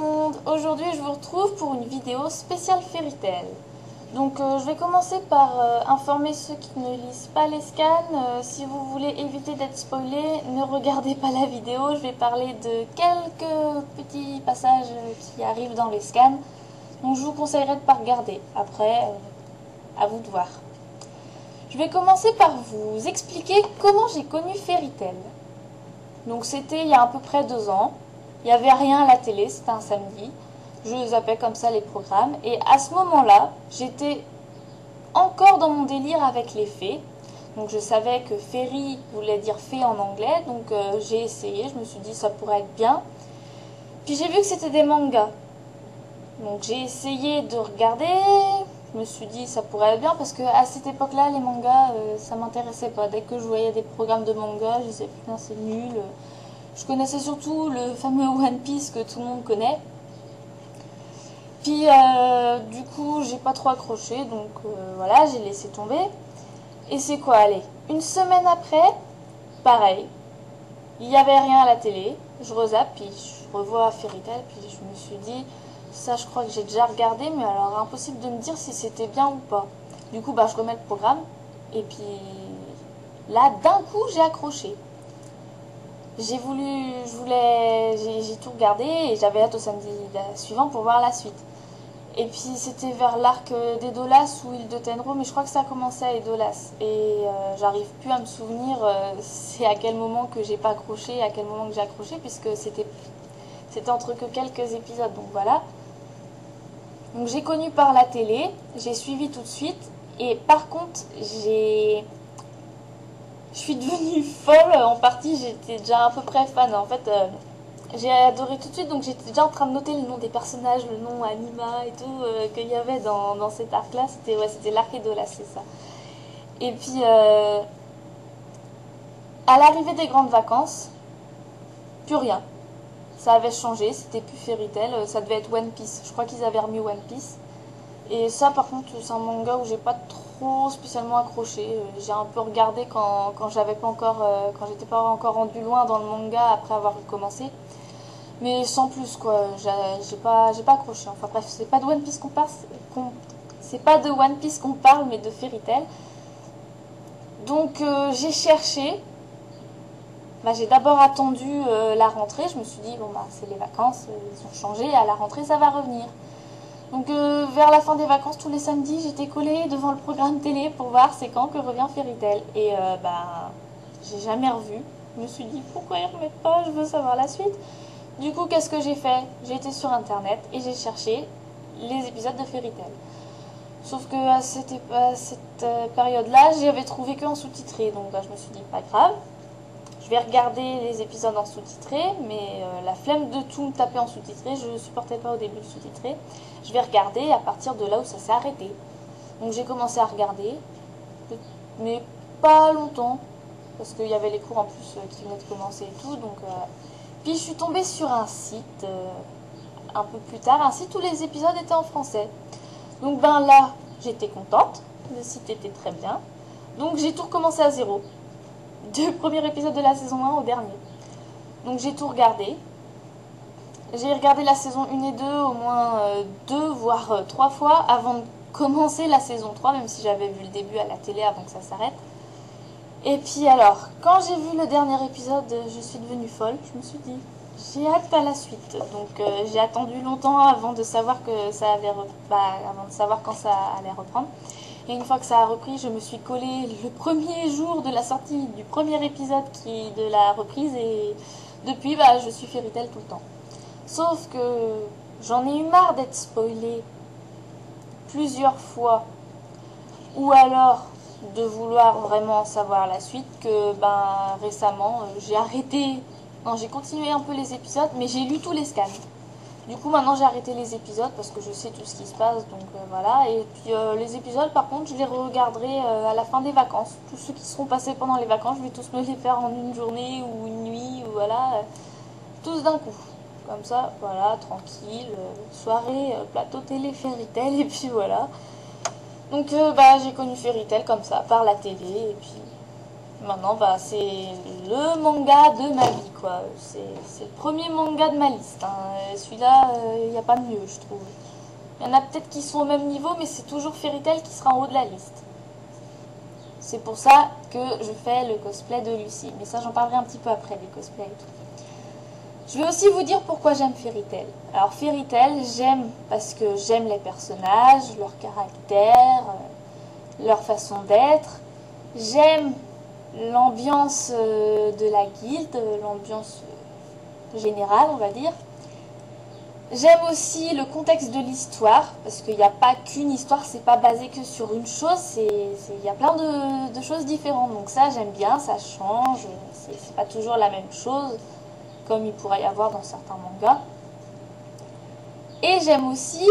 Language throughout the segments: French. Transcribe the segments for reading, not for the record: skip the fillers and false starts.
monde, aujourd'hui je vous retrouve pour une vidéo spéciale Fairy Tail. Donc je vais commencer par informer ceux qui ne lisent pas les scans. Si vous voulez éviter d'être spoilé, ne regardez pas la vidéo, je vais parler de quelques petits passages qui arrivent dans les scans. Donc je vous conseillerais de ne pas regarder, après à vous de voir. Je vais commencer par vous expliquer comment j'ai connu Fairy Tail. Donc c'était il y a à peu près 2 ans. Il n'y avait rien à la télé, c'était un samedi. Je zappais comme ça les programmes. Et à ce moment-là, j'étais encore dans mon délire avec les fées. Donc je savais que fairy voulait dire fée en anglais. Donc j'ai essayé, je me suis dit ça pourrait être bien. Puis j'ai vu que c'était des mangas. Donc j'ai essayé de regarder. Je me suis dit ça pourrait être bien parce qu'à cette époque-là, les mangas, ça m'intéressait pas. Dès que je voyais des programmes de manga, je disais putain c'est nul. Je connaissais surtout le fameux One Piece que tout le monde connaît. Puis du coup j'ai pas trop accroché, donc voilà, j'ai laissé tomber. Et c'est quoi, allez, une semaine après, pareil, il n'y avait rien à la télé, je rezappe, puis je revois Fairy Tail, puis je me suis dit, ça je crois que j'ai déjà regardé, mais alors impossible de me dire si c'était bien ou pas. Du coup bah je remets le programme, et puis là d'un coup j'ai accroché. J'ai tout regardé et j'avais hâte au samedi suivant pour voir la suite. Et puis c'était vers l'arc d'Edolas ou Île de Tenro, mais je crois que ça a commencé à Edolas. Et j'arrive plus à me souvenir c'est à quel moment que j'ai pas accroché, à quel moment que j'ai accroché, puisque c'était entre que quelques épisodes, donc voilà. Donc j'ai connu par la télé, j'ai suivi tout de suite, et par contre je suis devenue folle, en partie j'étais déjà à peu près fan, en fait j'ai adoré tout de suite, donc j'étais déjà en train de noter le nom des personnages, le nom Anima et tout qu'il y avait dans cet arc-là, c'était l'arc Edolas, c'est ça. Et puis à l'arrivée des grandes vacances, plus rien, ça avait changé, c'était plus Fairy Tail, ça devait être One Piece, je crois qu'ils avaient remis One Piece. Et ça par contre c'est un manga où j'ai pas trop spécialement accroché. J'ai un peu regardé quand j'avais pas encore quand j'étais pas encore rendu loin dans le manga après avoir recommencé. Mais sans plus quoi, j'ai pas accroché. Enfin bref, c'est pas de One Piece qu'on parle, c'est pas de One Piece qu'on parle, mais de Fairy Tail. Donc j'ai cherché. Bah, j'ai d'abord attendu la rentrée. Je me suis dit bon bah c'est les vacances, ils ont changé. À la rentrée ça va revenir. Donc vers la fin des vacances, tous les samedis, j'étais collée devant le programme télé pour voir c'est quand que revient Fairy Tail. Et bah j'ai jamais revu. Je me suis dit pourquoi ils remettent pas, je veux savoir la suite. Du coup, qu'est-ce que j'ai fait? J'ai été sur internet et j'ai cherché les épisodes de Fairy Tail. Sauf que à cette période-là, j'avais trouvé qu'en sous-titré. Donc bah, je me suis dit pas grave. Je vais regarder les épisodes en sous-titré, mais la flemme de tout me taper en sous-titré, je ne supportais pas au début le sous-titré. Je vais regarder à partir de là où ça s'est arrêté. Donc j'ai commencé à regarder, mais pas longtemps, parce qu'il y avait les cours en plus qui venaient de commencer et tout. Donc, puis je suis tombée sur un site, un peu plus tard, un site où les épisodes étaient en français. Donc ben là, j'étais contente, le site était très bien. Donc j'ai tout recommencé à zéro. Du premier épisode de la saison 1 au dernier. Donc j'ai tout regardé. J'ai regardé la saison 1 et 2 au moins 2 voire 3 fois avant de commencer la saison 3, même si j'avais vu le début à la télé avant que ça s'arrête. Et puis alors, quand j'ai vu le dernier épisode, je suis devenue folle. Je me suis dit, j'ai hâte à la suite. Donc j'ai attendu longtemps avant de savoir que ça avait avant de savoir quand ça allait reprendre. Et une fois que ça a repris, je me suis collée le premier jour de la sortie du premier épisode de la reprise. Et depuis, bah, je suis Fairy Tail tout le temps. Sauf que j'en ai eu marre d'être spoilée plusieurs fois. Ou alors de vouloir vraiment savoir la suite, que ben, récemment, j'ai arrêté. Non, j'ai continué un peu les épisodes, mais j'ai lu tous les scans. Du coup, maintenant, j'ai arrêté les épisodes parce que je sais tout ce qui se passe, donc voilà. Et puis, les épisodes, par contre, je les regarderai à la fin des vacances. Tous ceux qui seront passés pendant les vacances, je vais tous me les faire en une journée ou une nuit, ou voilà. Tous d'un coup. Comme ça, voilà, tranquille. Soirée, plateau télé, Fairy Tail, et puis voilà. Donc, bah, j'ai connu Fairy Tail comme ça, par la télé, et puis Maintenant, bah, c'est le manga de ma vie, quoi. C'est le premier manga de ma liste. Hein. Celui-là, il n'y a pas de mieux, je trouve. Il y en a peut-être qui sont au même niveau, mais c'est toujours Fairy Tail qui sera en haut de la liste. C'est pour ça que je fais le cosplay de Lucy. Mais ça, j'en parlerai un petit peu après, des cosplays et tout. Je vais aussi vous dire pourquoi j'aime Fairy Tail. Alors, Fairy Tail, j'aime parce que j'aime les personnages, leur caractère, leur façon d'être. J'aime l'ambiance de la guilde, l'ambiance générale, on va dire. J'aime aussi le contexte de l'histoire, parce qu'il n'y a pas qu'une histoire, c'est pas basé que sur une chose, il y a plein de choses différentes. Donc ça, j'aime bien, ça change, c'est pas toujours la même chose, comme il pourrait y avoir dans certains mangas. Et j'aime aussi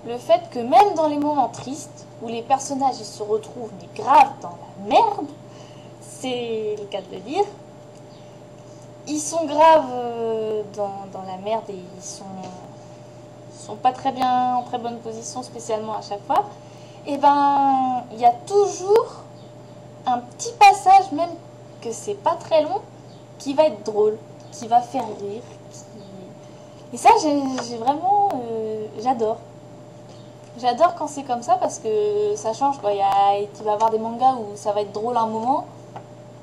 le fait que même dans les moments tristes, où les personnages ils se retrouvent mais grave dans la merde, c'est le cas de le dire, ils sont graves dans la merde et ils sont pas très bien, en très bonne position spécialement à chaque fois, et ben il y a toujours un petit passage, même que c'est pas très long, qui va être drôle, qui va faire rire, et ça j'ai vraiment, j'adore. J'adore quand c'est comme ça parce que ça change, quoi. Tu vas avoir des mangas où ça va être drôle un moment,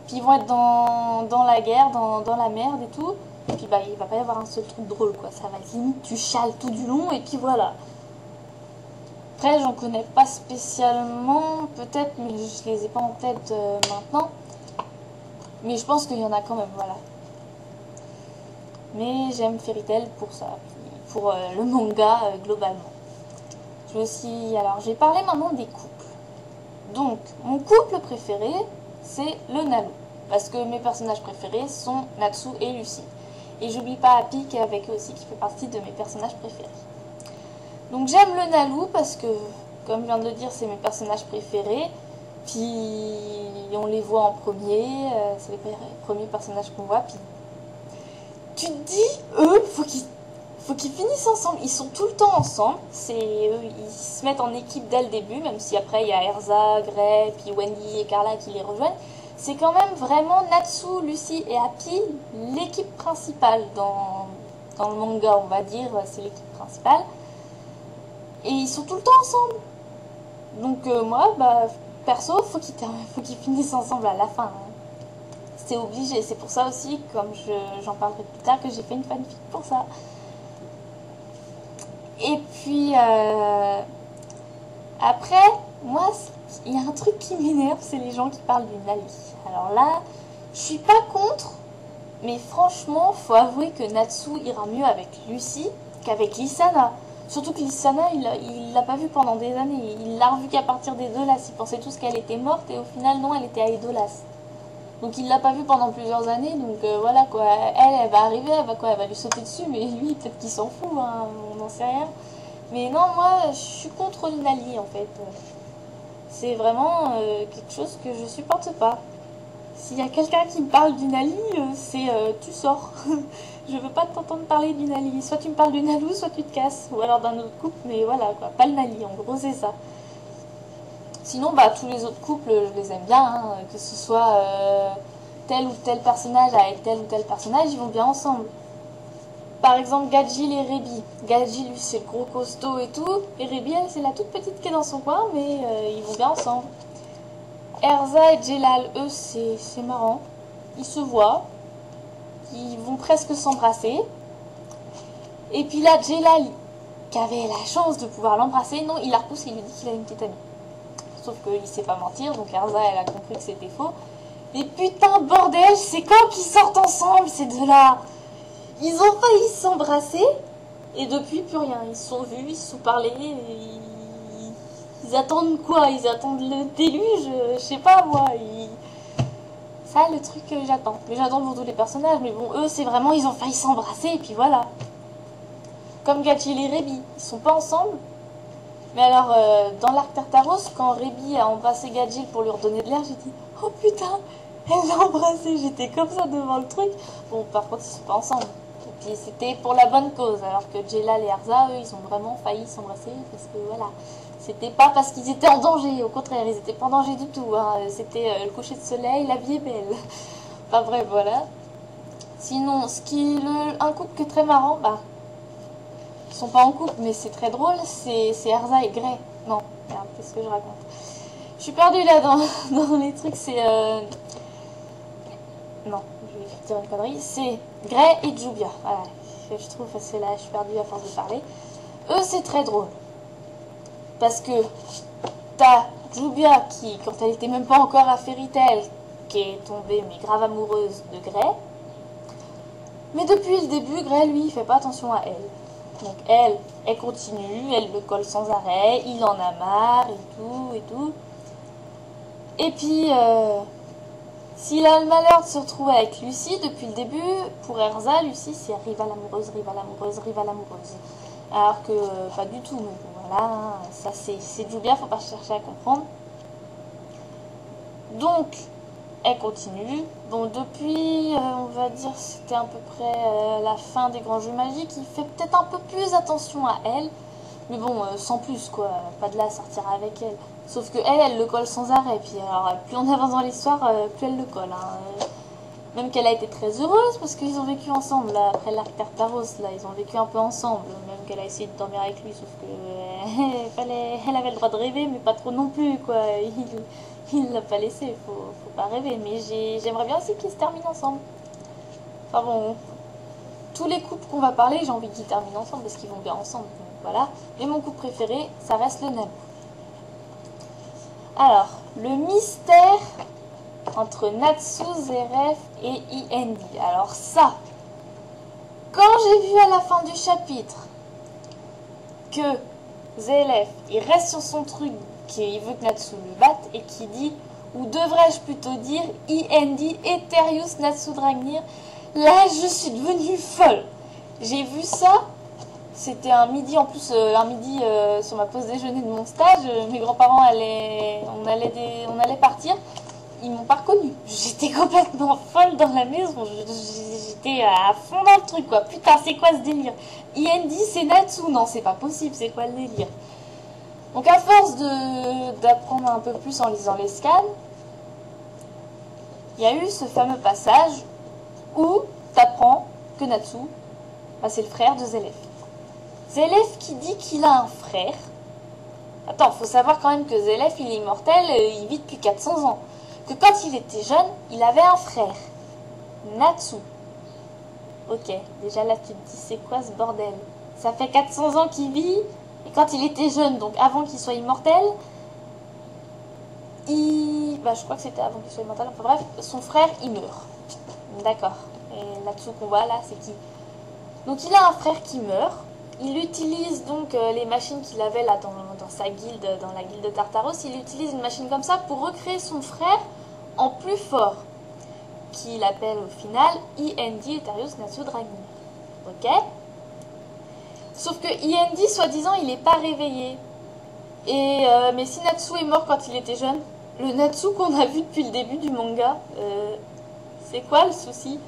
puis ils vont être dans la guerre, dans la merde et tout, et puis bah il va pas y avoir un seul truc drôle, quoi. Ça va être limite, tu chiales tout du long, et puis voilà. Après, j'en connais pas spécialement, peut-être, mais je les ai pas en tête maintenant. Mais je pense qu'il y en a quand même, voilà. Mais j'aime Fairy Tail pour ça, pour le manga globalement. Je vais aussi, alors, je vais parler maintenant des couples. Donc, mon couple préféré, c'est le Nalu. Parce que mes personnages préférés sont Natsu et Lucy. Et j'oublie pas Happy qui est avec eux aussi, qui fait partie de mes personnages préférés. Donc j'aime le Nalu parce que, comme je viens de le dire, c'est mes personnages préférés. Puis on les voit en premier, c'est les premiers personnages qu'on voit. Puis tu te dis, eux, faut qu'ils finissent ensemble. Ils sont tout le temps ensemble. Eux, ils se mettent en équipe dès le début, même si après il y a Erza, Gray, puis Wendy et Carla qui les rejoignent. C'est quand même vraiment Natsu, Lucy et Happy, l'équipe principale dans le manga, on va dire, c'est l'équipe principale. Et ils sont tout le temps ensemble. Donc moi, bah, perso, faut qu'ils finissent ensemble à la fin. Hein. C'est obligé. C'est pour ça aussi, comme j'en parlerai plus tard, que j'ai fait une fanfic pour ça. Et puis, après, moi, il y a un truc qui m'énerve, c'est les gens qui parlent du Nali. Alors là, je suis pas contre, mais franchement, faut avouer que Natsu ira mieux avec Lucy qu'avec Lisana. Surtout que Lisana, il l'a pas vue pendant des années. Il l'a revue qu'à partir des Dolas. Il pensait tous qu'elle était morte et au final, non, elle était à Edolas. Donc il l'a pas vue pendant plusieurs années. Donc voilà quoi. Elle va arriver, elle va lui sauter dessus. Mais lui, peut-être qu'il s'en fout, hein, on n'en sait rien. Mais non, moi, je suis contre Nali en fait. C'est vraiment quelque chose que je supporte pas. S'il y a quelqu'un qui me parle du Nali, c'est tu sors. Je veux pas t'entendre parler du Nali. Soit tu me parles du Nalu, soit tu te casses. Ou alors d'un autre couple, mais voilà quoi. Pas le Nali, en gros c'est ça. Sinon, bah tous les autres couples, je les aime bien. Hein, que ce soit tel ou tel personnage avec tel ou tel personnage, ils vont bien ensemble. Par exemple, Gajil et Rebi. Gajil, lui, c'est le gros costaud et tout. Et Rebi, elle, c'est la toute petite qui est dans son coin, mais ils vont bien ensemble. Erza et Jelal, eux, c'est marrant. Ils se voient. Ils vont presque s'embrasser. Et puis là, Jelal, qui avait la chance de pouvoir l'embrasser, non, il la repousse et il lui dit qu'il a une petite amie. Sauf qu'il sait pas mentir, donc Erza, elle a compris que c'était faux. Et putain, bordel, c'est quand qu'ils sortent ensemble, ces deux-là? Ils ont failli s'embrasser, et depuis, plus rien. Ils se sont vus, ils se sont parlé, ils attendent quoi? Ils attendent le déluge? Je sais pas, moi. Ça, le truc que j'attends. Mais j'attends pour tous les personnages. Mais bon, eux, c'est vraiment, ils ont failli s'embrasser, et puis voilà. Comme Gachil et Rebi, ils sont pas ensemble. Mais alors, dans l'arc Tartaros, quand Rebi a embrassé Gachil pour lui redonner de l'air, j'ai dit, oh putain, elle l'a embrassé. J'étais comme ça devant le truc. Bon, par contre, ils sont pas ensemble. Et puis, c'était pour la bonne cause. Alors que Jelal et Erza, eux, ils ont vraiment failli s'embrasser, parce que voilà. C'était pas parce qu'ils étaient en danger, au contraire, ils étaient pas en danger du tout. Hein. C'était le coucher de soleil, la vie est belle. Enfin bref, voilà. Sinon, un couple qui est très marrant, bah, ils sont pas en couple, mais c'est très drôle, c'est Erza et Grey. Non, merde, qu'est-ce que je raconte? Je suis perdue là dans les trucs, c'est... Non, je vais dire une connerie. C'est Grey et Jubia. Voilà, je trouve, parce que là, je suis perdue à force de parler. Eux, c'est très drôle. Parce que t'as Jubia qui, quand elle était même pas encore à Fairy Tail, qui est tombée, mais grave amoureuse de Grey. Mais depuis le début, Grey, lui, il fait pas attention à elle. Donc elle continue, elle le colle sans arrêt, il en a marre et tout. Et puis, s'il a le malheur de se retrouver avec Lucy, depuis le début, pour Erza, Lucy, c'est rivale amoureuse. Alors que, pas du tout. Donc, voilà, hein, ça c'est Jubia, faut pas chercher à comprendre. Donc, elle continue. Bon, depuis, on va dire, c'était à peu près la fin des grands jeux magiques, il fait peut-être un peu plus attention à elle. Mais bon, sans plus, quoi. Pas de là à sortir avec elle. Sauf que elle le colle sans arrêt. Puis alors, plus on avance dans l'histoire, plus elle le colle. Hein. Même qu'elle a été très heureuse parce qu'ils ont vécu ensemble. Là, après l'arc Tartaros, là, ils ont vécu un peu ensemble. Même qu'elle a essayé de dormir avec lui, sauf que elle avait le droit de rêver, mais pas trop non plus, quoi. Il l'a pas laissé, faut pas rêver. Mais j'aimerais bien aussi qu'ils se terminent ensemble. Enfin bon, tous les couples qu'on va parler, j'ai envie qu'ils terminent ensemble parce qu'ils vont bien ensemble. Donc voilà. Mais mon couple préféré, ça reste le Naboo. Alors, le mystère entre Natsu, Zeref et Iendi. Alors ça, quand j'ai vu à la fin du chapitre que Zeref, il reste sur son truc, qu'il veut que Natsu le batte, et qui dit, ou devrais-je plutôt dire, Iendi, Eterius, Natsu Dragnir, là je suis devenue folle. J'ai vu ça, c'était un midi, en plus un midi sur ma pause déjeuner de mon stage, mes grands-parents on allait partir. Ils m'ont pas reconnue. J'étais complètement folle dans la maison. J'étais à fond dans le truc, quoi. Putain, c'est quoi ce délire? Iendi, c'est Natsu. Non, c'est pas possible. C'est quoi le délire? Donc, à force d'apprendre un peu plus en lisant les scans, il y a eu ce fameux passage où t'apprends que Natsu, bah, c'est le frère de Zélef. Zélef qui dit qu'il a un frère. Attends, faut savoir quand même que Zélef, il est immortel, il vit depuis 400 ans. Que quand il était jeune, il avait un frère, Natsu. Ok, déjà là tu te dis c'est quoi ce bordel? Ça fait 400 ans qu'il vit, et quand il était jeune, donc avant qu'il soit immortel, bah, je crois que c'était avant qu'il soit immortel, enfin bref, son frère il meurt. D'accord, et Natsu qu'on voit là, c'est qui? Donc il a un frère qui meurt, il utilise donc les machines qu'il avait là dans sa guilde, dans la guilde de Tartaros, il utilise une machine comme ça pour recréer son frère en plus fort, qu'il appelle au final Iendi Eterius Natsu Dragnir. Ok? Sauf que Iendi, soi-disant, il n'est pas réveillé. Mais si Natsu est mort quand il était jeune, le Natsu qu'on a vu depuis le début du manga, c'est quoi le souci?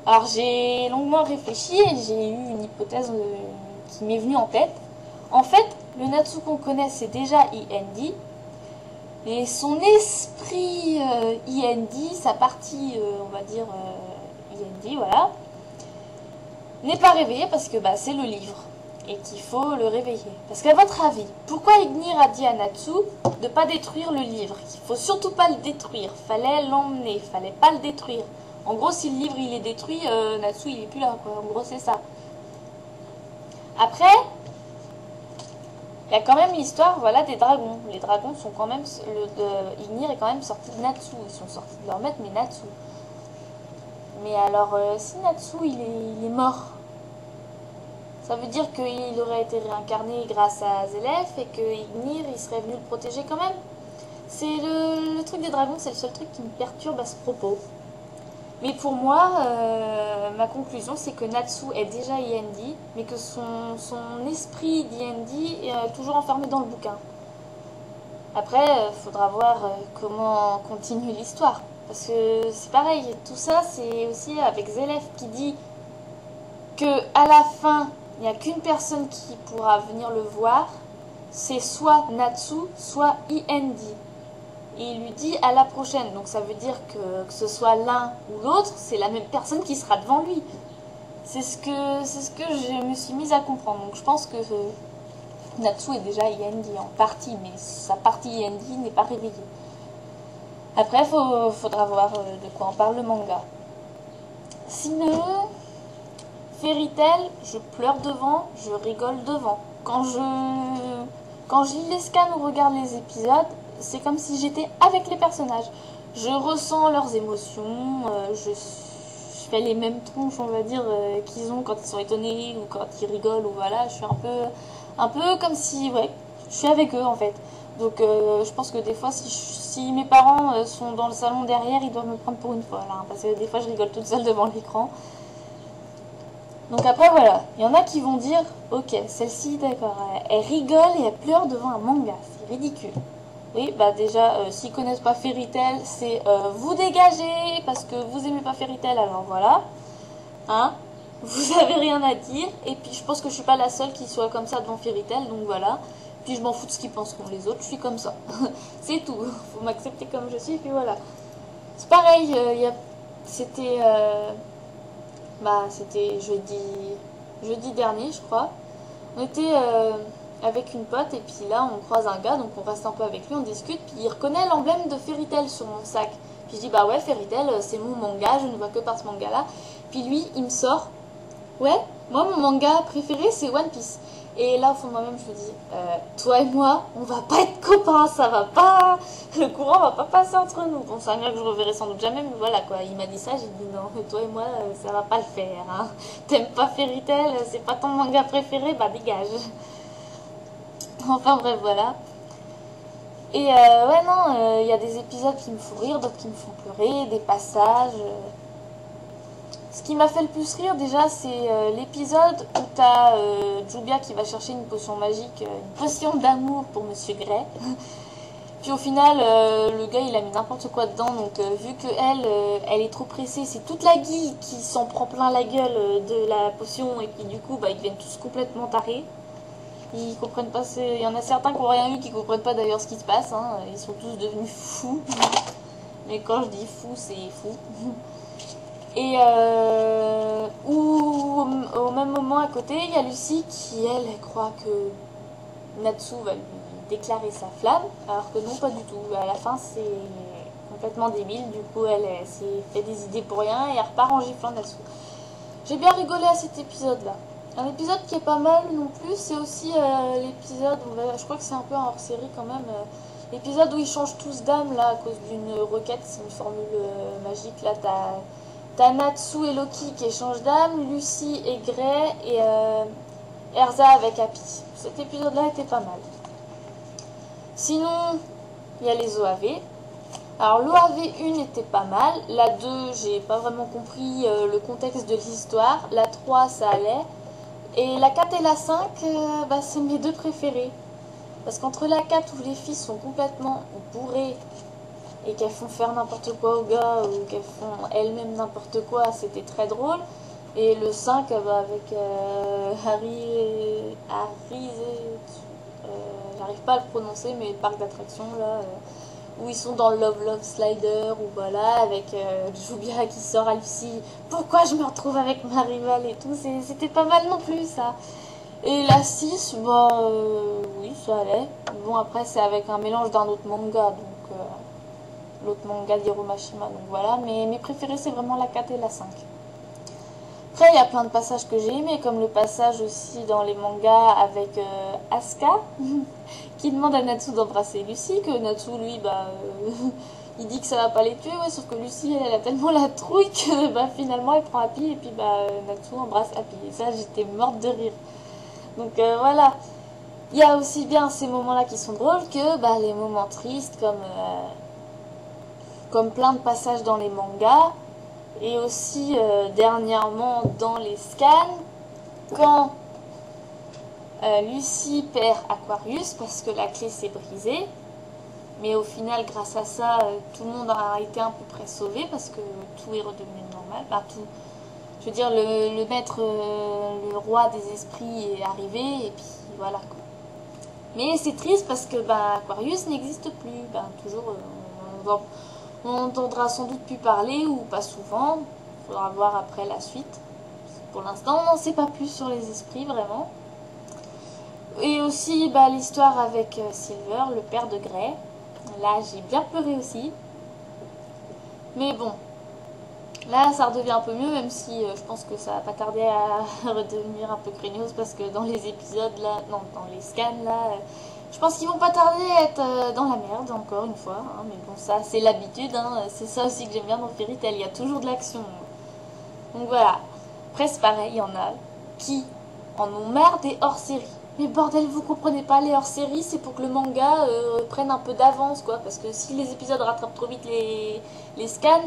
Alors j'ai longuement réfléchi et j'ai eu une hypothèse qui m'est venue en tête. En fait, le Natsu qu'on connaît, c'est déjà Iendi. Et son esprit Iendi, sa partie, on va dire, Iendi, voilà, n'est pas réveillé parce que bah, c'est le livre et qu'il faut le réveiller. Parce qu'à votre avis, pourquoi Ignir a dit à Natsu de ne pas détruire le livre? Qu'il faut surtout pas le détruire, fallait l'emmener, fallait pas le détruire. En gros, si le livre il est détruit, Natsu il est plus là, quoi. En gros, c'est ça. Après, il y a quand même l'histoire, voilà, des dragons. Les dragons sont quand même... Ignir est quand même sorti de Natsu. Ils sont sortis de leur maître, mais Natsu. Mais alors, si Natsu, il est mort, ça veut dire qu'il aurait été réincarné grâce à Zélef et que Ignir, il serait venu le protéger quand même. C'est le truc des dragons, c'est le seul truc qui me perturbe à ce propos. Mais pour moi, ma conclusion, c'est que Natsu est déjà Iendi, mais que son esprit d'Iendi est toujours enfermé dans le bouquin. Après, il faudra voir comment continue l'histoire. Parce que c'est pareil, tout ça, c'est aussi avec Zélef qui dit que à la fin, il n'y a qu'une personne qui pourra venir le voir, c'est soit Natsu, soit IND. Et il lui dit à la prochaine. Donc ça veut dire que ce soit l'un ou l'autre, c'est la même personne qui sera devant lui. C'est ce que je me suis mise à comprendre. Donc je pense que Natsu est déjà IND en partie, mais sa partie IND n'est pas réveillée. Après, faudra voir de quoi en parle le manga. Sinon, Fairy Tail, je pleure devant, je rigole devant. Quand je lis les scans ou regarde les épisodes, c'est comme si j'étais avec les personnages. Je ressens leurs émotions, je fais les mêmes tronches, on va dire, qu'ils ont quand ils sont étonnés ou quand ils rigolent, ou voilà, je suis un peu comme si, ouais, je suis avec eux en fait. Donc je pense que des fois, si mes parents sont dans le salon derrière, ils doivent me prendre pour une folle, hein, parce que des fois je rigole toute seule devant l'écran. Donc après voilà, il y en a qui vont dire, ok, celle-ci, d'accord, elle rigole et elle pleure devant un manga, c'est ridicule. Oui, bah déjà, s'ils connaissent pas Fairy Tail, c'est vous dégagez parce que vous aimez pas Fairy Tail, alors voilà. Hein, vous avez rien à dire. Et puis je pense que je suis pas la seule qui soit comme ça devant Fairy Tail, donc voilà. Puis je m'en fous de ce qu'ils penseront les autres, je suis comme ça. C'est tout, faut m'accepter comme je suis, puis voilà. C'est pareil, c'était c'était jeudi dernier, je crois. On était avec une pote et puis là on croise un gars, donc on reste un peu avec lui, on discute, puis il reconnaît l'emblème de Fairy Tail sur mon sac. Puis je dis bah ouais, Fairy Tail c'est mon manga, je ne vois que par ce manga là. Puis lui il me sort, ouais, moi mon manga préféré c'est One Piece. Et là au fond de moi-même je me dis, toi et moi on va pas être copains, ça va pas, le courant va pas passer entre nous. Bon c'est un gars que je reverrai sans doute jamais, mais voilà quoi, il m'a dit ça, j'ai dit non, toi et moi ça va pas le faire, hein. T'aimes pas Fairy Tail, c'est pas ton manga préféré, bah dégage. Enfin bref, voilà. Et ouais, non, il y a des épisodes qui me font rire, d'autres qui me font pleurer, des passages. Ce qui m'a fait le plus rire déjà, c'est l'épisode où t'as Jubia qui va chercher une potion magique, une potion d'amour pour Monsieur Gray. Puis au final, le gars il a mis n'importe quoi dedans, donc vu que elle est trop pressée, c'est toute la guilde qui s'en prend plein la gueule de la potion et puis du coup, bah, ils deviennent tous complètement tarés. Ils comprennent pas, il y en a certains qui n'ont rien eu, qui comprennent pas d'ailleurs ce qui se passe, hein. Ils sont tous devenus fous. Mais quand je dis fou, c'est fou. Et au même moment à côté, il y a Lucie qui, elle croit que Natsu va lui déclarer sa flamme, alors que non, pas du tout. À la fin, c'est complètement débile. Du coup, elle s'est fait des idées pour rien et elle repart en giflant Natsu. J'ai bien rigolé à cet épisode-là. Un épisode qui est pas mal non plus, c'est aussi l'épisode, je crois que c'est un peu un hors-série quand même, l'épisode où ils changent tous d'âme là à cause d'une requête, c'est une formule magique. Là t'as Natsu et Loki qui échangent d'âme, Lucie et Gray et Erza avec Happy. Cet épisode-là était pas mal. Sinon, il y a les OAV. Alors l'OAV 1 était pas mal, la 2 j'ai pas vraiment compris le contexte de l'histoire, la 3 ça allait. Et la 4 et la 5, bah, c'est mes deux préférées. Parce qu'entre la 4 où les filles sont complètement bourrées et qu'elles font faire n'importe quoi aux gars ou qu'elles font elles-mêmes n'importe quoi, c'était très drôle. Et le 5 bah, avec j'arrive pas à le prononcer, mais parc d'attractions là, où ils sont dans le Love Slider, ou voilà, avec Jubia qui sort à Lucie, pourquoi je me retrouve avec ma rivale et tout, c'était pas mal non plus ça. Et la 6, bah oui, ça allait. Bon, après c'est avec un mélange d'un autre manga, donc l'autre manga d'Hiromashima, donc voilà, mais mes préférés c'est vraiment la 4 et la 5. Après, il y a plein de passages que j'ai aimés, comme le passage aussi dans les mangas avec Asuka, qui demande à Natsu d'embrasser Lucie, que Natsu, lui, bah, il dit que ça va pas les tuer, ouais, sauf que Lucie, elle a tellement la trouille que bah, finalement, elle prend Happy, et puis bah, Natsu embrasse Happy. Et ça, j'étais morte de rire. Donc voilà, il y a aussi bien ces moments-là qui sont drôles que bah, les moments tristes, comme plein de passages dans les mangas. Et aussi dernièrement dans les scans, quand Lucie perd Aquarius parce que la clé s'est brisée, mais au final grâce à ça tout le monde a été à peu près sauvé parce que tout est redevenu normal. Enfin, tout, je veux dire le maître, le roi des esprits est arrivé et puis voilà quoi. Mais c'est triste parce que Aquarius n'existe plus. Toujours, on entendra sans doute plus parler ou pas souvent. Il faudra voir après la suite. Pour l'instant, on n'en sait pas plus sur les esprits vraiment. Et aussi l'histoire avec Silver, le père de Grey. Là, j'ai bien pleuré aussi. Mais bon, là, ça redevient un peu mieux, même si je pense que ça va pas tarder à redevenir un peu craignos parce que dans les épisodes là, non, dans les scans là, je pense qu'ils vont pas tarder à être dans la merde encore une fois. Hein, mais bon, ça, c'est l'habitude. Hein, c'est ça aussi que j'aime bien dans Fairy Tail. Il y a toujours de l'action. Donc voilà. Après, c'est pareil, il y en a qui en ont marre des hors-séries. Mais bordel, vous comprenez pas, les hors-séries, c'est pour que le manga prenne un peu d'avance, quoi. Parce que si les épisodes rattrapent trop vite les scans,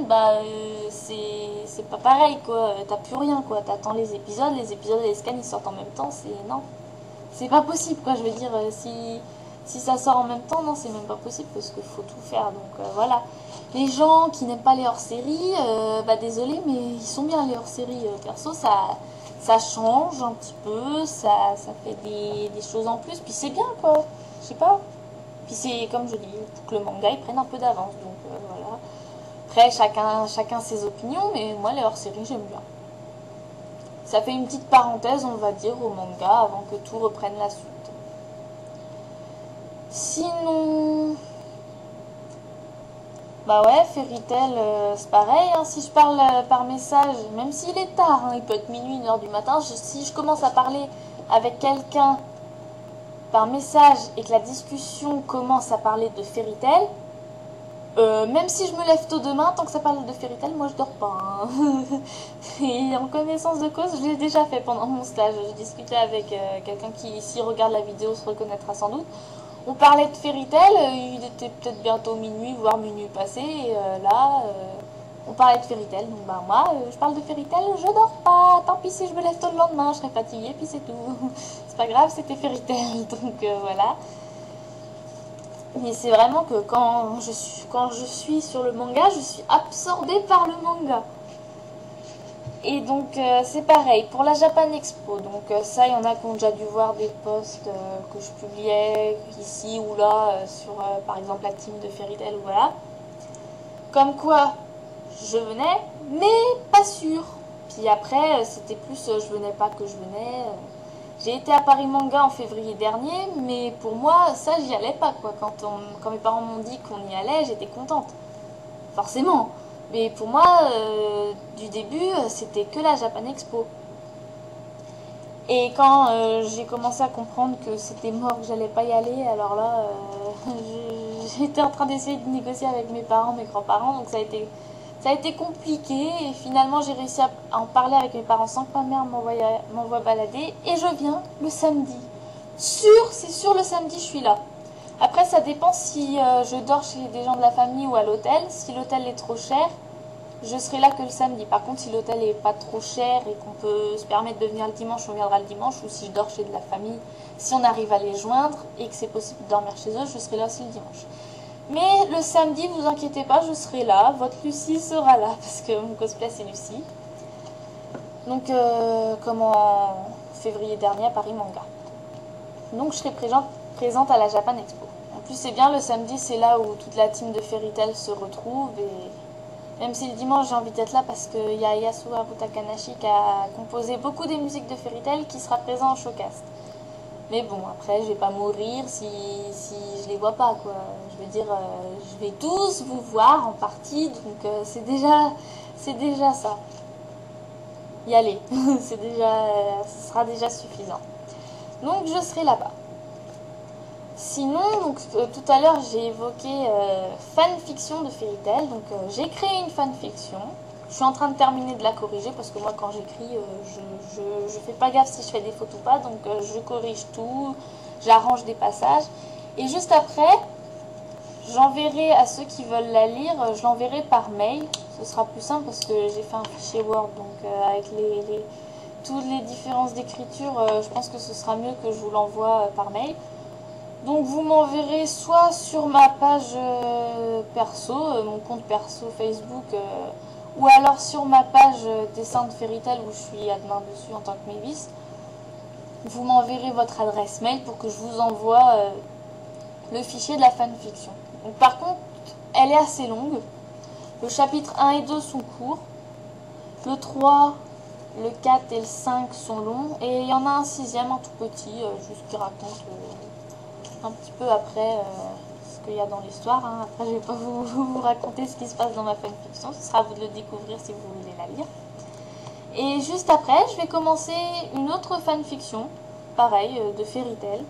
c'est pas pareil, quoi. T'as plus rien, quoi. T'attends les épisodes et les scans, ils sortent en même temps. Non. C'est pas possible, quoi. Je veux dire, si ça sort en même temps, non, c'est même pas possible parce qu'il faut tout faire. Donc voilà. Les gens qui n'aiment pas les hors-séries, désolé, mais ils sont bien les hors-séries. Perso, ça change un petit peu, ça fait des choses en plus, puis c'est bien quoi, je sais pas. Puis c'est comme je dis, pour que le manga il prenne un peu d'avance, donc voilà. Après chacun ses opinions, mais moi les hors-séries j'aime bien. Ça fait une petite parenthèse on va dire au manga avant que tout reprenne la suite. Sinon... ouais, Fairy Tail, c'est pareil, hein, si je parle par message, même s'il est tard, hein, il peut être minuit, 1h du matin, si je commence à parler avec quelqu'un par message et que la discussion commence à parler de Fairy Tail, même si je me lève tôt demain, tant que ça parle de Fairy Tail, moi je dors pas. Hein. Et en connaissance de cause, je l'ai déjà fait pendant mon stage, je discutais avec quelqu'un qui, s'il regarde la vidéo, se reconnaîtra sans doute. On parlait de Fairy Tail, il était peut-être bientôt minuit, voire minuit passé, et on parlait de Fairy Tail. Donc moi, je parle de Fairy Tail, je dors pas. Tant pis si je me lève tôt le lendemain, je serai fatiguée, puis c'est tout. C'est pas grave, c'était Fairy Tail, donc voilà. Mais c'est vraiment que quand je suis sur le manga, je suis absorbée par le manga. Et donc c'est pareil pour la Japan Expo. Donc ça, il y en a qui ont déjà dû voir des posts que je publiais ici ou là sur par exemple la team de Fairy Tail, voilà. Comme quoi je venais, mais pas sûr. Puis après c'était plus je venais pas que je venais. J'ai été à Paris Manga en février dernier, mais pour moi ça j'y allais pas quoi. Quand mes parents m'ont dit qu'on y allait, j'étais contente. Forcément. Mais pour moi, du début, c'était que la Japan Expo. Et quand j'ai commencé à comprendre que c'était mort, que j'allais pas y aller, alors là, j'étais en train d'essayer de négocier avec mes parents, mes grands-parents, donc ça a été compliqué. Et finalement, j'ai réussi à en parler avec mes parents sans que ma mère m'envoie balader. Et je viens le samedi. C'est sûr, le samedi, je suis là. Après, ça dépend si je dors chez des gens de la famille ou à l'hôtel. Si l'hôtel est trop cher, je serai là que le samedi. Par contre, si l'hôtel est pas trop cher et qu'on peut se permettre de venir le dimanche, on viendra le dimanche. Ou si je dors chez de la famille, si on arrive à les joindre et que c'est possible de dormir chez eux, je serai là aussi le dimanche. Mais le samedi, vous inquiétez pas, je serai là. Votre Lucie sera là parce que mon cosplay c'est Lucie. Donc, comme en février dernier à Paris Manga. Donc, je serai présente à la Japan Expo. En plus, c'est bien, le samedi, c'est là où toute la team de Fairy Tail se retrouve. Et même si le dimanche, j'ai envie d'être là parce qu'il y a Yasuharu Takanashi qui a composé beaucoup des musiques de Fairy Tail qui sera présent en showcast. Mais bon, après, je vais pas mourir si je les vois pas, quoi. Je veux dire, je vais tous vous voir en partie, donc c'est déjà ça. Y aller, ce sera déjà suffisant. Donc, je serai là-bas. Sinon, donc, tout à l'heure, j'ai évoqué fanfiction de Fairy Tail. Donc, j'ai créé une fanfiction. Je suis en train de terminer de la corriger parce que moi, quand j'écris, je fais pas gaffe si je fais des fautes ou pas. Donc, je corrige tout, j'arrange des passages. Et juste après, j'enverrai à ceux qui veulent la lire, je l'enverrai par mail. Ce sera plus simple parce que j'ai fait un fichier Word. Donc, avec toutes les différences d'écriture, je pense que ce sera mieux que je vous l'envoie par mail. Donc vous m'enverrez soit sur ma page perso, mon compte perso Facebook, ou alors sur ma page dessin de Fairy Tail où je suis admin dessus en tant que Mavis. vous m'enverrez votre adresse mail pour que je vous envoie le fichier de la fanfiction. Donc, par contre, elle est assez longue. Le chapitre 1 et 2 sont courts. Le 3, le 4 et le 5 sont longs. Et il y en a un sixième, un tout petit, juste qui raconte un petit peu après ce qu'il y a dans l'histoire. Hein. Après, je ne vais pas vous raconter ce qui se passe dans ma fanfiction. Ce sera à vous de le découvrir si vous voulez la lire. Et juste après, je vais commencer une autre fanfiction, pareil, de Fairy Tail.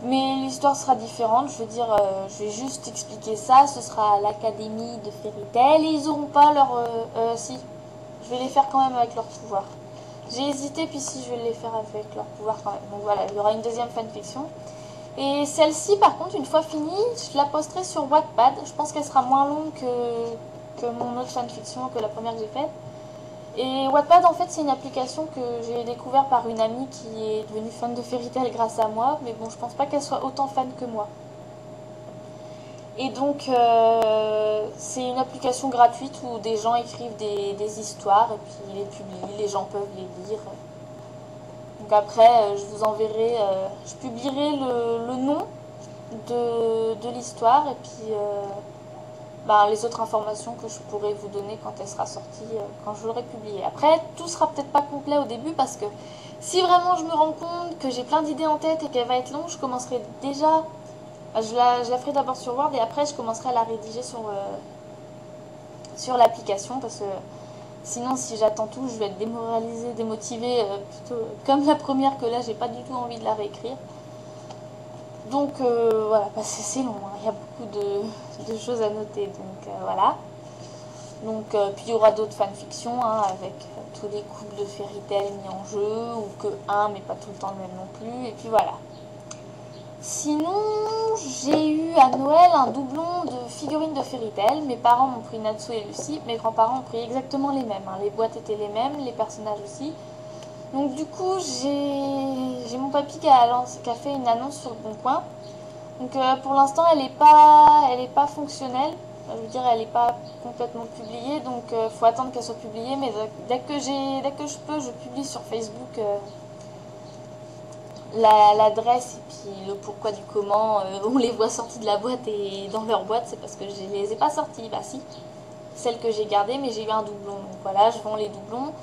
Mais l'histoire sera différente, je veux dire, je vais juste expliquer ça, ce sera à l'académie de Fairy Tail et ils n'auront pas leur... si, je vais les faire quand même avec leur pouvoir. J'ai hésité, puis si je vais les faire avec leur pouvoir quand même. Donc voilà, il y aura une deuxième fanfiction. Et celle-ci, par contre, une fois finie, je la posterai sur Wattpad. Je pense qu'elle sera moins longue que mon autre fanfiction, que la première que j'ai faite. Et Wattpad, en fait, c'est une application que j'ai découverte par une amie qui est devenue fan de Fairy Tail grâce à moi. Mais bon, je pense pas qu'elle soit autant fan que moi. Et donc, c'est une application gratuite où des gens écrivent des histoires et puis ils les publient, les gens peuvent les lire. Donc après, je vous enverrai, je publierai le nom de l'histoire et puis les autres informations que je pourrai vous donner quand elle sera sortie, quand je l'aurai publiée. Après, tout sera peut-être pas complet au début parce que si vraiment je me rends compte que j'ai plein d'idées en tête et qu'elle va être longue, je commencerai déjà, je la ferai d'abord sur Word et après je commencerai à la rédiger sur l'application parce que sinon si j'attends tout, je vais être démoralisée, démotivée, plutôt comme la première que là, j'ai pas du tout envie de la réécrire. Donc voilà, c'est long, hein. Il y a beaucoup de choses à noter, donc voilà. Donc, puis il y aura d'autres fanfictions hein, avec tous les couples de Fairy Tail mis en jeu, ou que un mais pas tout le temps le même non plus, et puis voilà. Sinon, j'ai eu à Noël un doublon de figurines de Fairy Tail. Mes parents m'ont pris Natsu et Lucie, mes grands-parents ont pris exactement les mêmes. Hein. Les boîtes étaient les mêmes, les personnages aussi. Donc du coup, j'ai mon papy qui a fait une annonce sur le Bon Coin. Donc pour l'instant, elle est pas fonctionnelle. Je veux dire, elle n'est pas complètement publiée, donc faut attendre qu'elle soit publiée. Mais dès que je peux, je publie sur Facebook l'adresse et puis le pourquoi du comment. On les voit sortis de la boîte et dans leur boîte, c'est parce que je les ai pas sortis. Bah si, celle que j'ai gardée, mais j'ai eu un doublon. Donc voilà, je vends les doublons.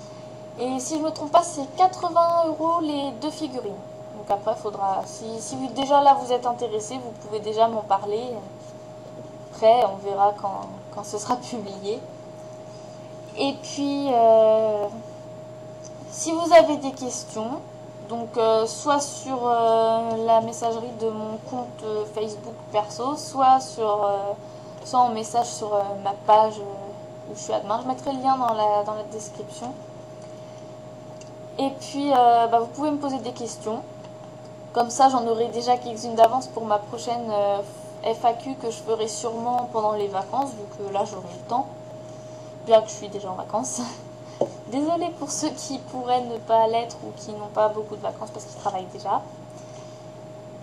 Et si je me trompe pas, c'est 80 € les deux figurines. Donc après, il faudra, si déjà là vous êtes intéressé, vous pouvez déjà m'en parler. Après, on verra quand ce sera publié. Et puis, si vous avez des questions, donc soit sur la messagerie de mon compte Facebook perso, soit en message sur ma page où je suis admin. Je mettrai le lien dans la description. Et puis, vous pouvez me poser des questions. Comme ça, j'en aurai déjà quelques-unes d'avance pour ma prochaine FAQ que je ferai sûrement pendant les vacances, vu que là, j'aurai le temps. Bien que je suis déjà en vacances. Désolée pour ceux qui pourraient ne pas l'être ou qui n'ont pas beaucoup de vacances parce qu'ils travaillent déjà.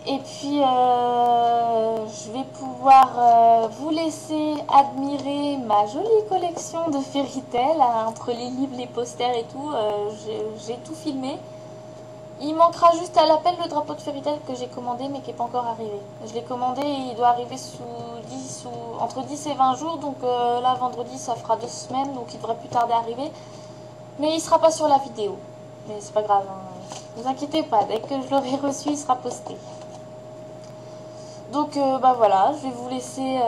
Et puis, je vais pouvoir vous laisser admirer ma jolie collection de Fairy Tail. Entre les livres, les posters et tout, j'ai tout filmé. Il manquera juste à l'appel le drapeau de Fairy Tail que j'ai commandé mais qui n'est pas encore arrivé. Je l'ai commandé et il doit arriver entre 10 et 20 jours. Donc là, vendredi, ça fera 2 semaines, donc il devrait plus tarder à arriver. Mais il sera pas sur la vidéo. Mais c'est pas grave, hein. Ne vous inquiétez pas, dès que je l'aurai reçu, il sera posté. Donc voilà, je vais vous laisser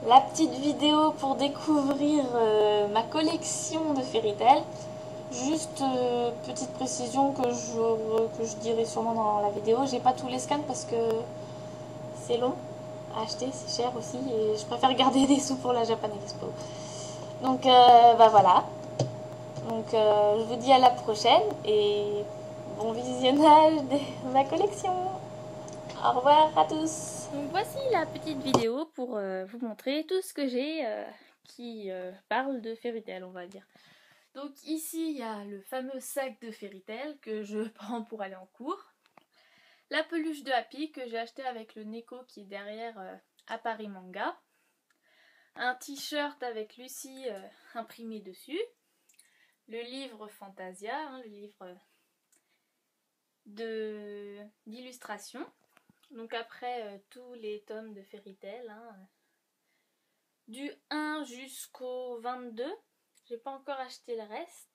la petite vidéo pour découvrir ma collection de Fairy Tail. Juste petite précision que je dirai sûrement dans la vidéo, j'ai pas tous les scans parce que c'est long à acheter, c'est cher aussi et je préfère garder des sous pour la Japan Expo. Donc voilà. Donc je vous dis à la prochaine et bon visionnage de ma collection. Au revoir à tous. Donc voici la petite vidéo pour vous montrer tout ce que j'ai qui parle de Fairy Tail, on va dire. Donc ici il y a le fameux sac de Fairy Tail que je prends pour aller en cours. La peluche de Happy que j'ai acheté avec le Neko qui est derrière à Paris Manga. Un t-shirt avec Lucie imprimé dessus. Le livre Fantasia, hein, le livre d'illustrations. Donc après tous les tomes de Fairy Tail, hein, du 1 jusqu'au 22. J'ai pas encore acheté le reste.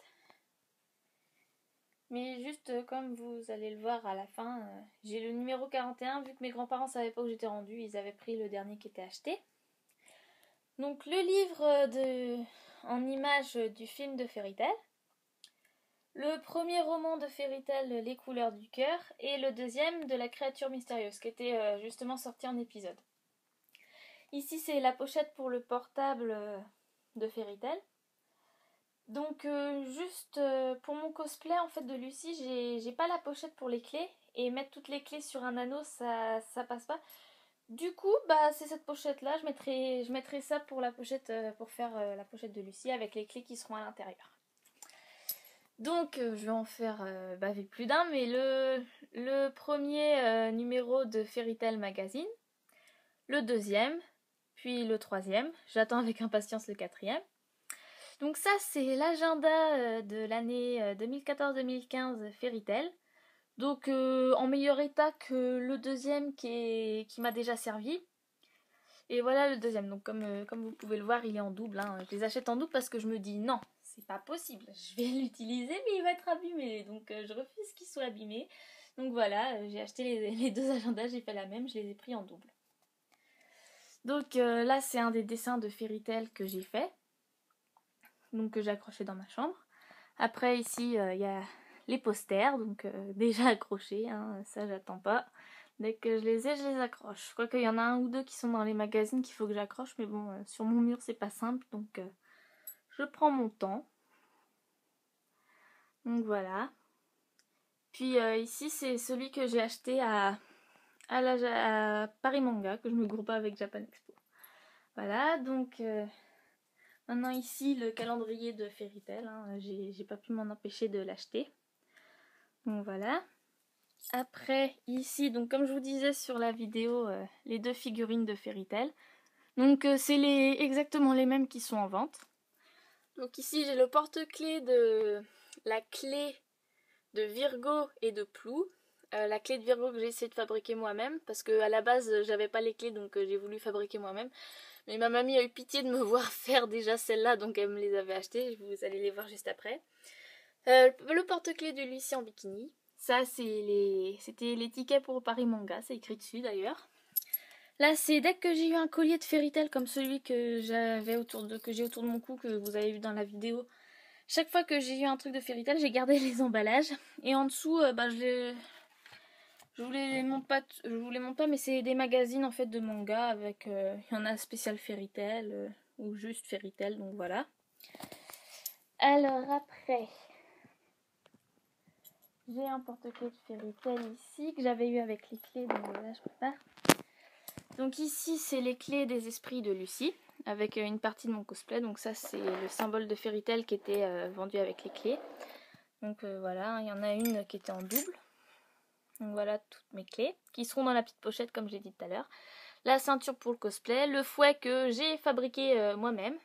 Mais juste comme vous allez le voir à la fin, j'ai le numéro 41. Vu que mes grands-parents savaient pas où j'étais rendue, ils avaient pris le dernier qui était acheté. Donc le livre en images du film de Fairy Tail. Le premier roman de Fairy Tail, Les couleurs du cœur. Et le deuxième de La créature mystérieuse, qui était justement sorti en épisode. Ici c'est la pochette pour le portable de Fairy Tail. Donc juste pour mon cosplay en fait de Lucie, j'ai pas la pochette pour les clés. Et mettre toutes les clés sur un anneau, ça passe pas. Du coup, bah c'est cette pochette là, je mettrai ça pour la pochette, pour faire la pochette de Lucie avec les clés qui seront à l'intérieur. Donc je vais en faire avec plus d'un, mais le premier numéro de Fairy Tail Magazine, le deuxième, puis le troisième, j'attends avec impatience le quatrième. Donc ça c'est l'agenda de l'année 2014-2015 Fairy Tail. Donc en meilleur état que le deuxième qui m'a déjà servi. Et voilà le deuxième. Donc comme vous pouvez le voir, il est en double. Hein. Je les achète en double parce que je me dis non, c'est pas possible. Je vais l'utiliser mais il va être abîmé. Donc je refuse qu'il soit abîmé. Donc voilà, j'ai acheté les deux agendas, j'ai fait la même, je les ai pris en double. Donc là c'est un des dessins de Fairy Tail que j'ai fait. Donc que j'ai accroché dans ma chambre. Après ici il y a les posters, donc déjà accrochés, hein, ça j'attends pas. Dès que je les ai, je les accroche. Je crois qu'il y en a un ou deux qui sont dans les magazines qu'il faut que j'accroche, mais bon, sur mon mur c'est pas simple, donc je prends mon temps. Donc voilà. Puis ici c'est celui que j'ai acheté à Paris Manga, que je me groupe avec Japan Expo. Voilà, donc maintenant ici le calendrier de Fairy Tail, hein, j'ai pas pu m'en empêcher de l'acheter. Donc voilà. Après ici, donc comme je vous disais sur la vidéo, les deux figurines de Fairy Tail. Donc c'est exactement les mêmes qui sont en vente. Donc ici j'ai le porte-clés de la clé de Virgo et de Plou. La clé de Virgo que j'ai essayé de fabriquer moi-même parce que à la base j'avais pas les clés, donc j'ai voulu fabriquer moi-même. Mais ma mamie a eu pitié de me voir faire déjà celle-là, donc elle me les avait achetées. Vous allez les voir juste après. Le porte-clés de Lucie en bikini. Ça c'était les tickets pour Paris Manga, c'est écrit dessus d'ailleurs. Là c'est dès que j'ai eu un collier de Fairy Tail comme celui que j'ai autour de mon cou, que vous avez vu dans la vidéo. Chaque fois que j'ai eu un truc de Fairy Tail, j'ai gardé les emballages. Et en dessous, je vous les montre pas, mais c'est des magazines en fait de manga avec, il y en a spécial Fairy Tail ou juste Fairy Tail, donc voilà. Alors après, j'ai un porte-clés de Fairy Tail ici que j'avais eu avec les clés, donc voilà, je prépare. Donc ici c'est les clés des esprits de Lucie avec une partie de mon cosplay. Donc ça c'est le symbole de Fairy Tail qui était vendu avec les clés. Donc voilà, il y en a une qui était en double. Donc voilà toutes mes clés qui seront dans la petite pochette comme j'ai dit tout à l'heure. La ceinture pour le cosplay, le fouet que j'ai fabriqué moi-même.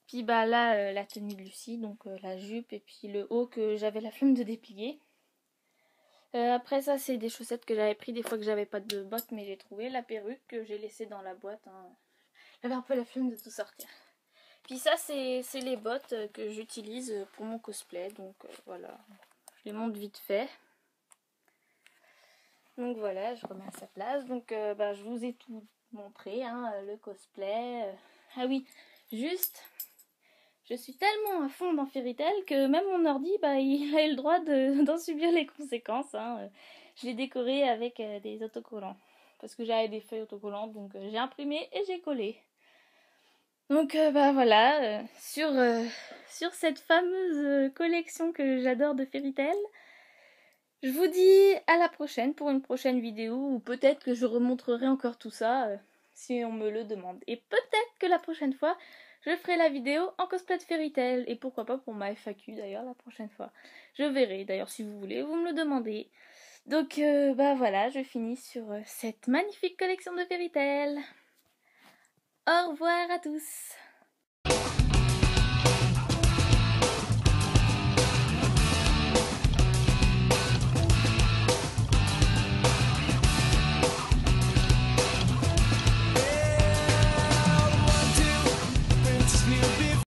Puis bah là la tenue de Lucie, donc la jupe et puis le haut que j'avais la flemme de déplier. Après ça c'est des chaussettes que j'avais pris des fois que j'avais pas de bottes, mais j'ai trouvé la perruque que j'ai laissée dans la boîte. Hein. J'avais un peu la flemme de tout sortir. Puis ça c'est les bottes que j'utilise pour mon cosplay, donc voilà, je les montre vite fait. Donc voilà, je remets à sa place. Donc je vous ai tout montré, hein, le cosplay. Ah oui, juste, je suis tellement à fond dans Fairy Tail que même mon ordi, il a eu le droit d'en subir les conséquences. Hein. Je l'ai décoré avec des autocollants. Parce que j'avais des feuilles autocollantes, donc j'ai imprimé et j'ai collé. Donc voilà, sur cette fameuse collection que j'adore de Fairy Tail, je vous dis à la prochaine pour une prochaine vidéo, ou peut-être que je remontrerai encore tout ça si on me le demande. Et peut-être que la prochaine fois, je ferai la vidéo en cosplay de Fairy Tail, et pourquoi pas pour ma FAQ d'ailleurs la prochaine fois. Je verrai, d'ailleurs si vous voulez, vous me le demandez. Donc voilà, je finis sur cette magnifique collection de Fairy Tail. Au revoir à tous.